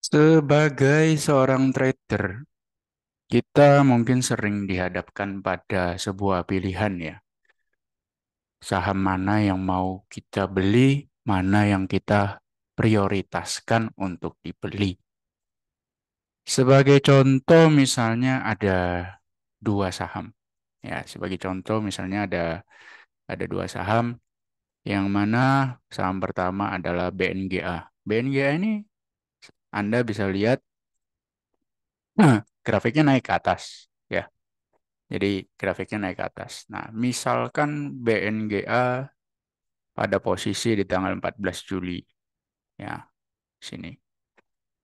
Sebagai seorang trader, kita mungkin sering dihadapkan pada sebuah pilihan ya. Saham mana yang mau kita beli, mana yang kita prioritaskan untuk dibeli. Sebagai contoh misalnya ada dua saham. Ya, sebagai contoh misalnya ada dua saham yang mana saham pertama adalah BNGA. BNGA ini Anda bisa lihat grafiknya naik ke atas ya. Jadi grafiknya naik ke atas. Nah, misalkan BNGA pada posisi di tanggal 14 Juli. Ya, sini.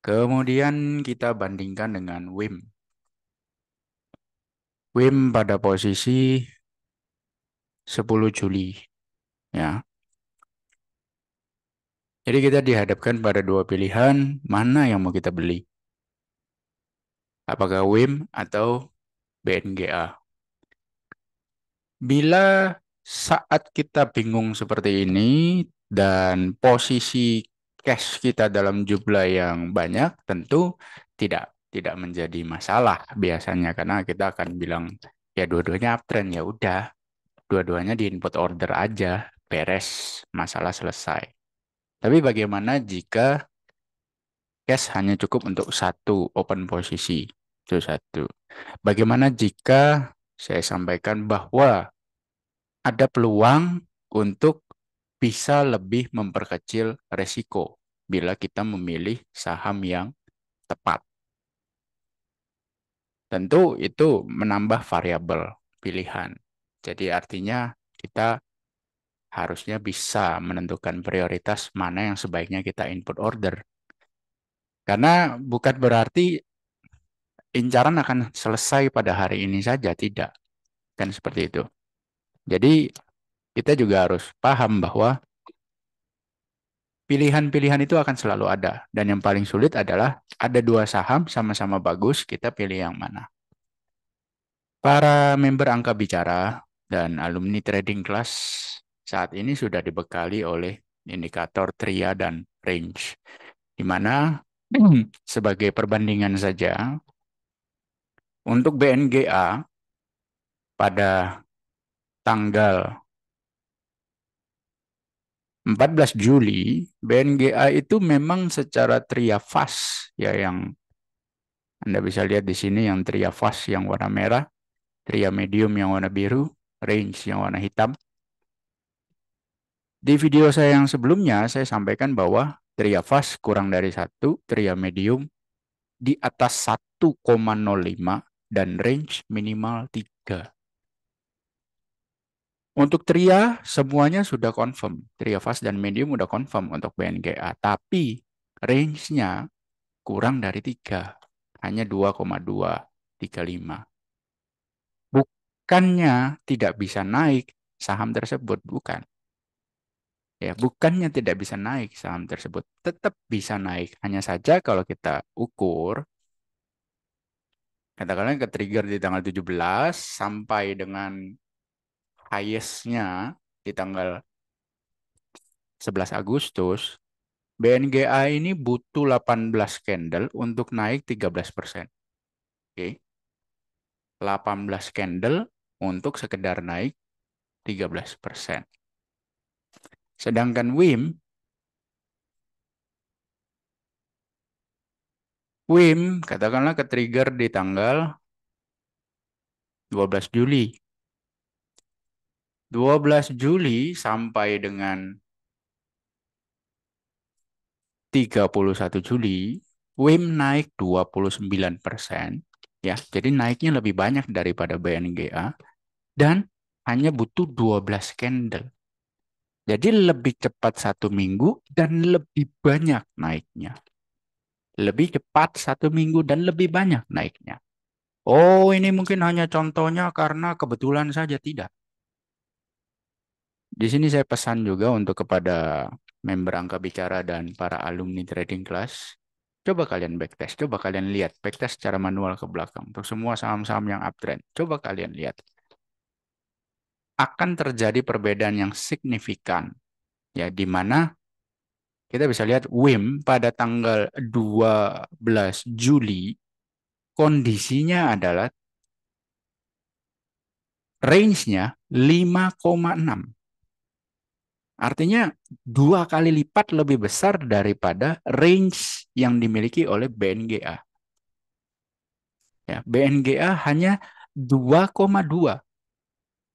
Kemudian kita bandingkan dengan WIM. WIM pada posisi 10 Juli. Ya. Jadi kita dihadapkan pada dua pilihan, mana yang mau kita beli? Apakah WIM atau BNGA? Bila saat kita bingung seperti ini dan posisi cash kita dalam jumlah yang banyak, tentu tidak menjadi masalah biasanya karena kita akan bilang ya dua-duanya uptrend ya udah, dua-duanya di input order aja, beres, masalah selesai. Tapi bagaimana jika cash hanya cukup untuk satu open posisi? Itu satu. Bagaimana jika saya sampaikan bahwa ada peluang untuk bisa lebih memperkecil resiko bila kita memilih saham yang tepat. Tentu itu menambah variabel pilihan. Jadi artinya kita harusnya bisa menentukan prioritas mana yang sebaiknya kita input order. Karena bukan berarti incaran akan selesai pada hari ini saja, tidak. Kan seperti itu. Jadi kita juga harus paham bahwa pilihan-pilihan itu akan selalu ada. Dan yang paling sulit adalah ada dua saham sama-sama bagus, kita pilih yang mana. Para member angka bicara dan alumni trading class saat ini sudah dibekali oleh indikator TRIA dan range. Di mana sebagai perbandingan saja, untuk BNGA pada tanggal 14 Juli, BNGA itu memang secara TRIA fast ya yang Anda bisa lihat di sini yang tria fast yang warna merah, tria medium yang warna biru, range yang warna hitam. Di video saya yang sebelumnya, saya sampaikan bahwa tria fast kurang dari satu, tria medium di atas 1,05 dan range minimal 3. Untuk tria, semuanya sudah confirm. Tria fast dan medium sudah confirm untuk BNGA. Tapi range-nya kurang dari 3. Hanya 2,235. Bukannya tidak bisa naik saham tersebut, bukan. Ya, bukannya tidak bisa naik saham tersebut, tetap bisa naik. Hanya saja kalau kita ukur, katakanlah ke trigger di tanggal 17 sampai dengan highest-nya di tanggal 11 Agustus, BNGA ini butuh 18 candle untuk naik 13%. Oke. 18 candle untuk sekedar naik 13%. Sedangkan WIM katakanlah ke trigger di tanggal 12 Juli. 12 Juli sampai dengan 31 Juli, WIM naik 29%. Ya, jadi naiknya lebih banyak daripada BNGA dan hanya butuh 12 candle. Jadi lebih cepat satu minggu dan lebih banyak naiknya. Lebih cepat satu minggu dan lebih banyak naiknya. Oh, ini mungkin hanya contohnya karena kebetulan saja tidak. Di sini saya pesan juga untuk kepada member angka bicara dan para alumni trading class. Coba kalian backtest, coba kalian lihat backtest secara manual ke belakang untuk semua saham-saham yang uptrend. Coba kalian lihat. Akan terjadi perbedaan yang signifikan ya di mana kita bisa lihat WIM pada tanggal 12 Juli kondisinya adalah range-nya 5,6. Artinya 2 kali lipat lebih besar daripada range yang dimiliki oleh BNGA. Ya, BNGA hanya 2,2.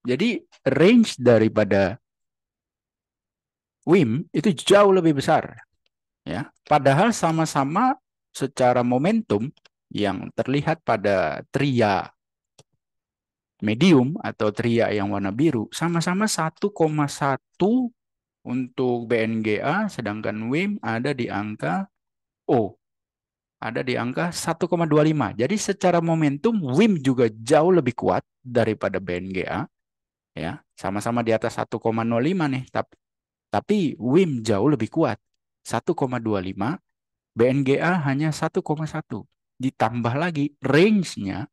Jadi range daripada WIM itu jauh lebih besar. Ya, padahal sama-sama secara momentum yang terlihat pada tria medium atau tria yang warna biru sama-sama 1,1 untuk BNGA, sedangkan WIM ada di angka 1,25. Jadi secara momentum WIM juga jauh lebih kuat daripada BNGA, ya. Sama-sama di atas 1,05 nih, tapi WIM jauh lebih kuat 1,25, BNGA hanya 1,1. Ditambah lagi range-nya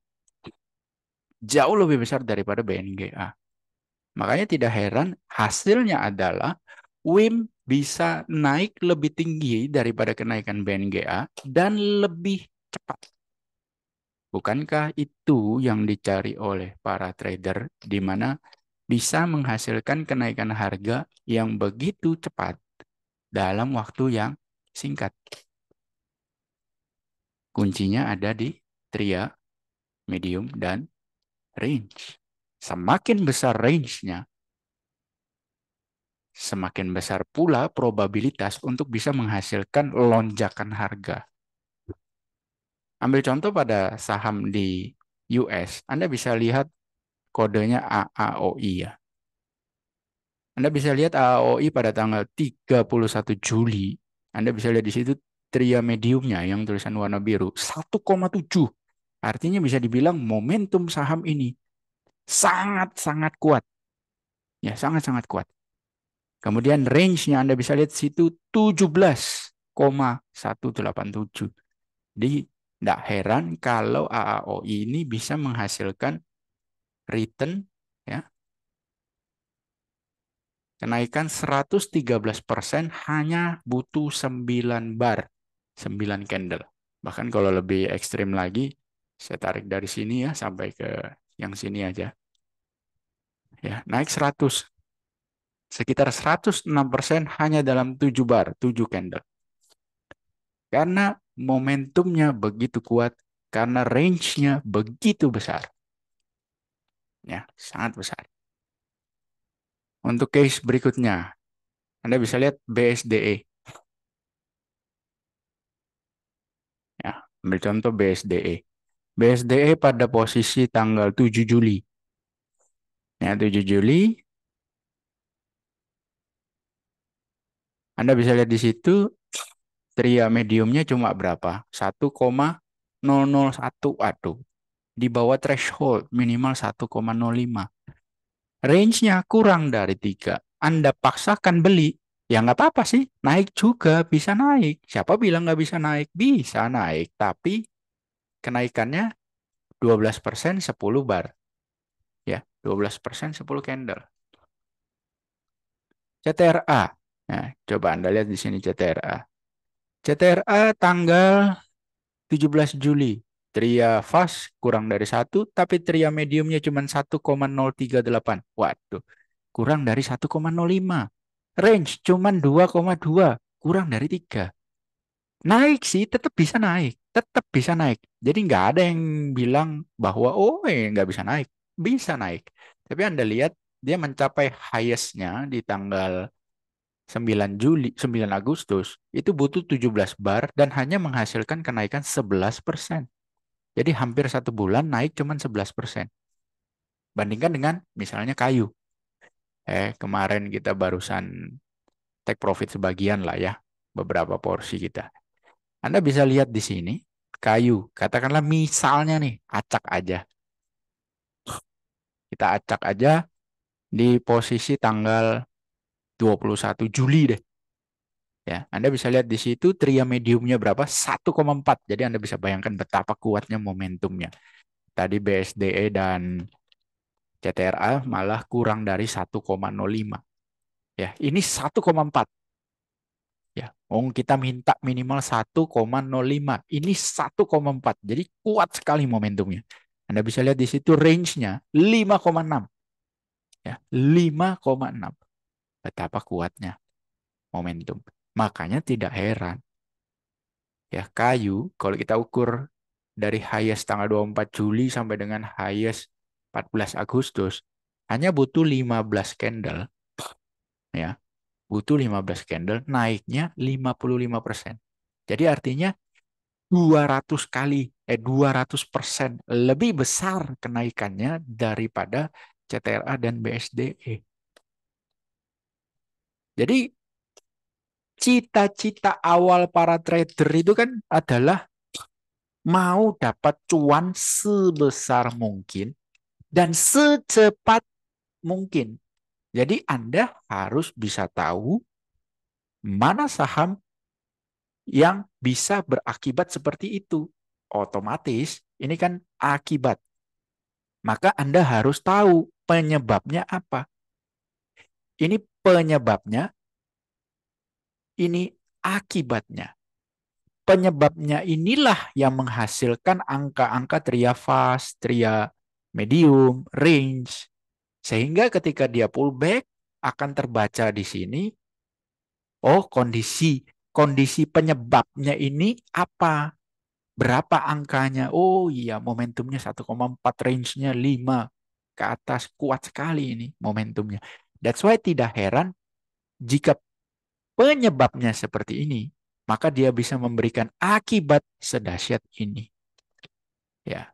jauh lebih besar daripada BNGA. Makanya tidak heran hasilnya adalah WIM bisa naik lebih tinggi daripada kenaikan BNGA dan lebih cepat. Bukankah itu yang dicari oleh para trader, di mana bisa menghasilkan kenaikan harga yang begitu cepat dalam waktu yang singkat? Kuncinya ada di tria, medium, dan range. Semakin besar range-nya, semakin besar pula probabilitas untuk bisa menghasilkan lonjakan harga. Ambil contoh pada saham di US, Anda bisa lihat kodenya AAOI ya. Anda bisa lihat AAOI pada tanggal 31 Juli. Anda bisa lihat di situ tria mediumnya yang tulisan warna biru 1,7. Artinya bisa dibilang momentum saham ini sangat-sangat kuat. Ya, sangat-sangat kuat. Kemudian range-nya Anda bisa lihat situ 17,187. Jadi tidak heran kalau AAOI ini bisa menghasilkan return, ya, kenaikan 113% hanya butuh 9 bar, 9 candle. Bahkan kalau lebih ekstrim lagi, saya tarik dari sini ya sampai ke yang sini aja. Ya, naik 100. Sekitar 106% hanya dalam 7 bar, 7 candle. Karena momentumnya begitu kuat, karena range-nya begitu besar. Ya, sangat besar. Untuk case berikutnya, Anda bisa lihat BSDE. Ya, ambil contoh BSDE. BSDE pada posisi tanggal 7 Juli. Ya, 7 Juli, Anda bisa lihat di situ tria mediumnya cuma berapa? 1,001. Aduh, di bawah threshold minimal 1,05. Range-nya kurang dari 3. Anda paksakan beli, ya nggak apa-apa sih. Naik juga, bisa naik. Siapa bilang nggak bisa naik? Bisa naik, tapi kenaikannya 12% 10 bar. Ya, 12% 10 candle. CTRA. Nah, coba Anda lihat di sini CTRA. CTRA tanggal 17 Juli. Tria fast kurang dari 1, tapi tria mediumnya cuma 1,038. Waduh, kurang dari 1,05. Range cuma 2,2, kurang dari 3. Naik sih, tetap bisa naik. Tetap bisa naik. Jadi nggak ada yang bilang bahwa, oh nggak bisa naik. Bisa naik. Tapi Anda lihat, dia mencapai highest-nya di tanggal 9 Juli, 9 Agustus, itu butuh 17 bar dan hanya menghasilkan kenaikan 11%. Jadi hampir 1 bulan naik cuma 11%. Bandingkan dengan misalnya kayu. Kemarin kita barusan take profit sebagian lah ya, beberapa porsi kita. Anda bisa lihat di sini, kayu, katakanlah misalnya nih, acak aja. Kita acak aja di posisi tanggal 21 Juli deh. Ya, Anda bisa lihat di situ tria mediumnya berapa? 1,4. Jadi Anda bisa bayangkan betapa kuatnya momentumnya. Tadi BSDE dan CTRA malah kurang dari 1,05. Ya, ini 1,4. Ya, kita minta minimal 1,05. Ini 1,4. Jadi kuat sekali momentumnya. Anda bisa lihat di situ range-nya 5,6. Ya, 5,6. Betapa kuatnya momentum. Makanya tidak heran ya kayu kalau kita ukur dari highest tanggal 24 Juli sampai dengan highest 14 Agustus hanya butuh 15 candle ya. Butuh 15 candle naiknya 55%. Jadi artinya 200 kali 200% lebih besar kenaikannya daripada CTRA dan BSDE. Jadi cita-cita awal para trader itu kan adalah mau dapat cuan sebesar mungkin dan secepat mungkin. Jadi Anda harus bisa tahu mana saham yang bisa berakibat seperti itu. Otomatis ini kan akibat. Maka Anda harus tahu penyebabnya apa. Ini penyebabnya, ini akibatnya. Penyebabnya inilah yang menghasilkan angka-angka tria fast, tria medium, range. Sehingga ketika dia pullback akan terbaca di sini, oh kondisi penyebabnya ini apa? Berapa angkanya? Oh iya, momentumnya 1,4, range-nya 5 ke atas. Kuat sekali ini momentumnya. That's why tidak heran jika penyebabnya seperti ini, maka dia bisa memberikan akibat sedahsyat ini. Ya,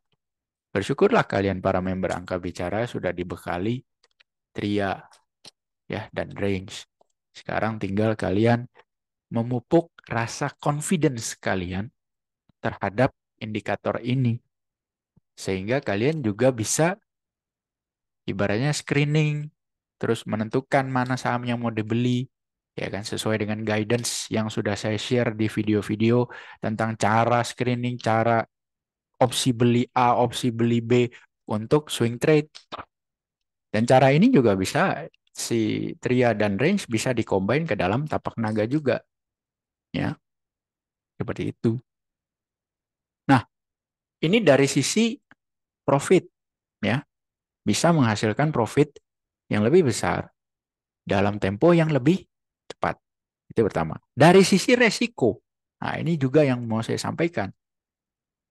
bersyukurlah kalian para member Angka Bicara sudah dibekali tria ya dan range. Sekarang tinggal kalian memupuk rasa confidence kalian terhadap indikator ini. Sehingga kalian juga bisa ibaratnya screening, terus menentukan mana saham yang mau dibeli, ya kan, sesuai dengan guidance yang sudah saya share di video-video tentang cara screening, cara opsi beli A, opsi beli B untuk swing trade. Dan cara ini juga bisa si tria dan range bisa dikombin ke dalam tapak naga juga, ya, seperti itu. Nah, ini dari sisi profit, ya, bisa menghasilkan profit yang lebih besar dalam tempo yang lebih cepat. Itu pertama. Dari sisi resiko, nah ini juga yang mau saya sampaikan.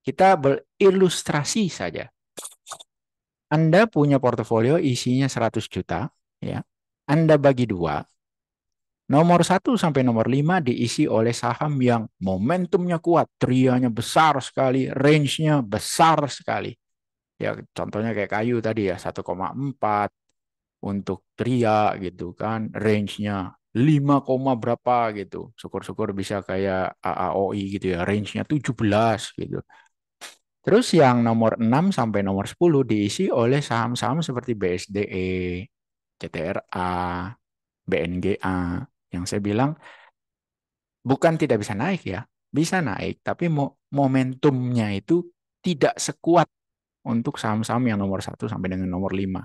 Kita berilustrasi saja. Anda punya portofolio isinya 100 juta, ya. Anda bagi dua, nomor 1 sampai nomor 5 diisi oleh saham yang momentumnya kuat, trianya besar sekali, range-nya besar sekali. Ya, contohnya kayak kayu tadi ya, 1,4 untuk tria gitu kan, range-nya 5, berapa gitu. Syukur-syukur bisa kayak AAOI gitu ya, range-nya 17 gitu. Terus yang nomor 6 sampai nomor 10 diisi oleh saham-saham seperti BSDE, CTRA, BNGA. Yang saya bilang bukan tidak bisa naik ya, bisa naik, tapi momentumnya itu tidak sekuat untuk saham-saham yang nomor 1 sampai dengan nomor 5.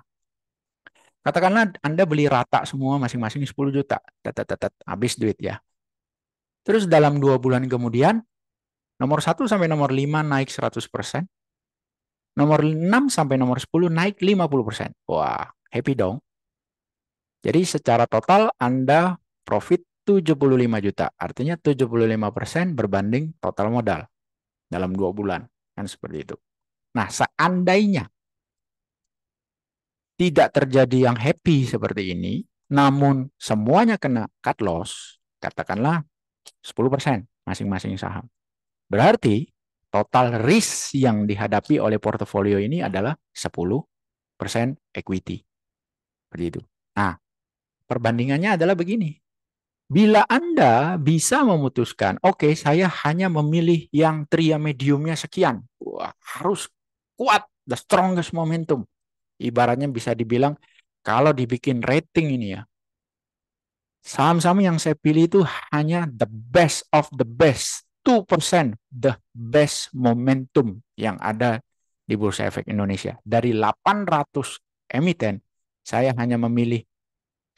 Katakanlah Anda beli rata semua masing-masing 10 juta. Habis duit ya. Terus dalam 2 bulan kemudian, nomor 1 sampai nomor 5 naik 100%. Nomor 6 sampai nomor 10 naik 50%. Wah, happy dong. Jadi secara total Anda profit 75 juta. Artinya 75% berbanding total modal dalam 2 bulan. Kan seperti itu. Nah, seandainya tidak terjadi yang happy seperti ini, namun semuanya kena cut loss, katakanlah 10% masing-masing saham. Berarti total risk yang dihadapi oleh portofolio ini adalah 10% equity. Seperti itu. Nah, perbandingannya adalah begini. Bila Anda bisa memutuskan, oke, saya hanya memilih yang tria mediumnya sekian. Wah, harus kuat, the strongest momentum. Ibaratnya bisa dibilang, kalau dibikin rating ini ya, saham-saham yang saya pilih itu hanya the best of the best. 2% the best momentum yang ada di Bursa Efek Indonesia. Dari 800 emiten, saya hanya memilih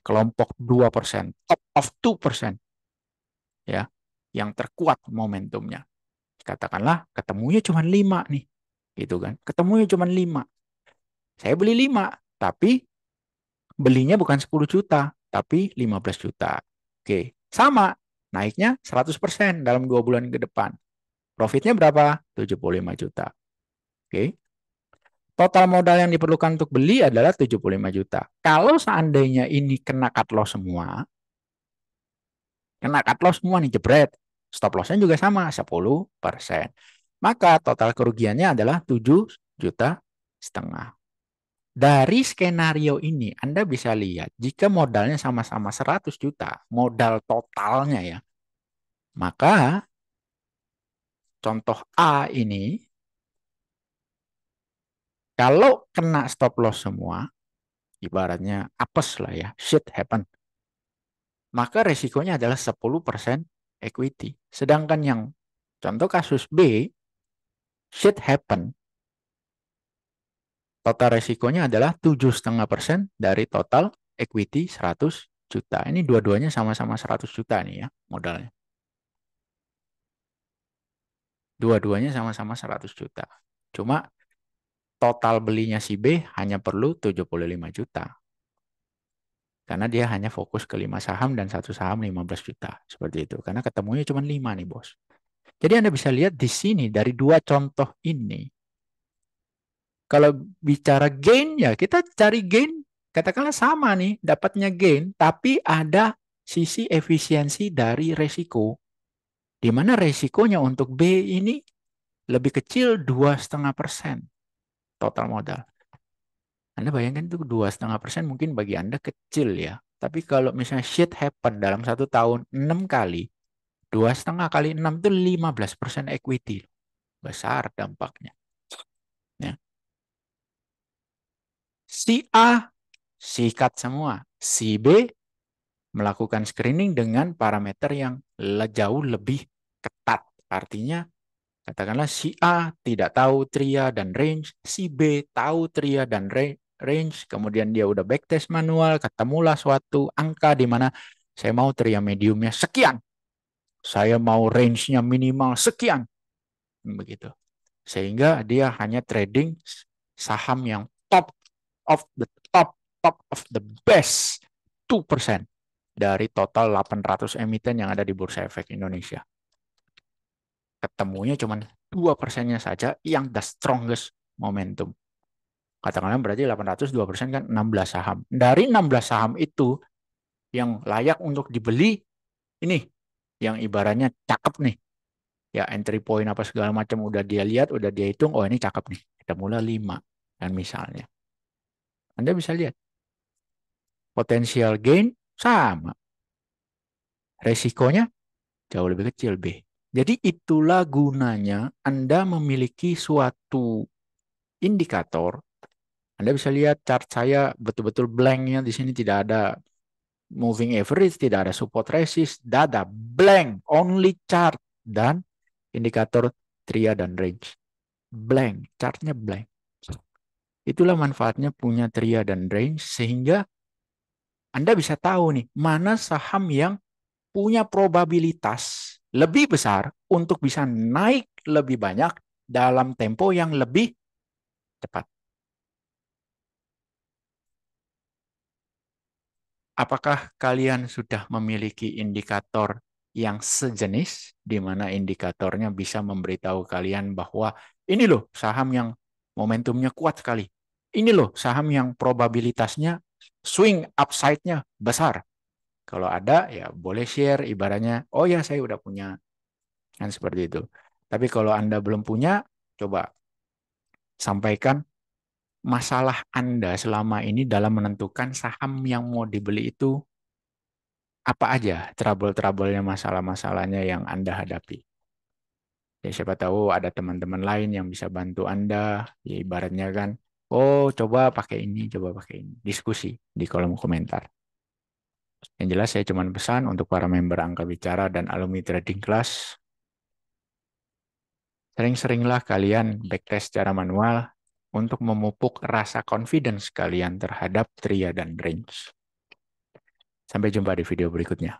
kelompok 2%, top of 2%. ya, yang terkuat momentumnya. Katakanlah ketemunya cuma 5 nih, gitu kan. Ketemunya cuma 5. Saya beli 5, tapi belinya bukan 10 juta, tapi 15 juta. Oke, sama. Naiknya 100% dalam 2 bulan ke depan. Profitnya berapa? 75 juta. Oke. Total modal yang diperlukan untuk beli adalah 75 juta. Kalau seandainya ini kena cut loss semua, kena cut loss semua nih, jebret. Stop loss-nya juga sama, 10%. Maka total kerugiannya adalah 7,5 juta. Dari skenario ini, Anda bisa lihat jika modalnya sama-sama 100 juta, modal totalnya ya, maka contoh A ini, kalau kena stop loss semua, ibaratnya apes lah ya, shit happen, maka resikonya adalah 10% equity. Sedangkan yang contoh kasus B, shit happen, total resikonya adalah 7,5% dari total equity 100 juta. Ini dua-duanya sama-sama 100 juta nih ya modalnya. Dua-duanya sama-sama 100 juta. Cuma total belinya si B hanya perlu 75 juta. Karena dia hanya fokus ke 5 saham dan satu saham 15 juta. Seperti itu. Karena ketemunya cuma 5 nih bos. Jadi Anda bisa lihat di sini dari dua contoh ini. Kalau bicara gain ya kita cari gain. Katakanlah sama nih dapatnya gain. Tapi ada sisi efisiensi dari resiko. Di mana resikonya untuk B ini lebih kecil 2,5% total modal. Anda bayangkan itu 2,5% mungkin bagi Anda kecil ya. Tapi kalau misalnya shit happen dalam 1 tahun 6 kali, 2,5 kali 6 itu 15% equity. Besar dampaknya. Ya. Si A sikat semua. Si B melakukan screening dengan parameter yang jauh lebih ketat. Artinya katakanlah si A tidak tahu tria dan range, si B tahu tria dan range, kemudian dia udah backtest manual, ketemulah suatu angka di mana saya mau tria mediumnya sekian, saya mau range-nya minimal sekian, begitu. Sehingga dia hanya trading saham yang top of the top of the best 2% dari total 800 emiten yang ada di Bursa Efek Indonesia. Ketemunya cuma 2%-nya saja yang the strongest momentum. Katakanlah berarti 800 2% kan 16 saham. Dari 16 saham itu yang layak untuk dibeli ini yang ibaratnya cakep nih. Ya entry point apa segala macam udah dia lihat, udah dia hitung, oh ini cakep nih. Kita mulai 5 dan misalnya. Anda bisa lihat potensial gain sama. Resikonya jauh lebih kecil B. Jadi itulah gunanya Anda memiliki suatu indikator. Anda bisa lihat chart saya betul-betul blanknya di sini tidak ada moving average, tidak ada support resist, data blank, only chart dan indikator tria dan range. Blank, chartnya blank. Itulah manfaatnya punya tria dan range sehingga Anda bisa tahu nih mana saham yang punya probabilitas lebih besar untuk bisa naik lebih banyak dalam tempo yang lebih cepat. Apakah kalian sudah memiliki indikator yang sejenis, di mana indikatornya bisa memberitahu kalian bahwa ini loh saham yang momentumnya kuat sekali. Ini loh saham yang probabilitasnya swing upside-nya besar. Kalau ada, ya boleh share ibaratnya, oh ya saya udah punya. Kan seperti itu. Tapi kalau Anda belum punya, coba sampaikan masalah Anda selama ini dalam menentukan saham yang mau dibeli itu apa aja trouble-troublenya, masalah-masalahnya yang Anda hadapi. Ya siapa tahu ada teman-teman lain yang bisa bantu Anda, ya ibaratnya kan, oh coba pakai ini. Diskusi di kolom komentar. Yang jelas saya cuma pesan untuk para member Angka Bicara dan alumni trading class, sering-seringlah kalian backtest secara manual untuk memupuk rasa confidence kalian terhadap tria dan range. Sampai jumpa di video berikutnya.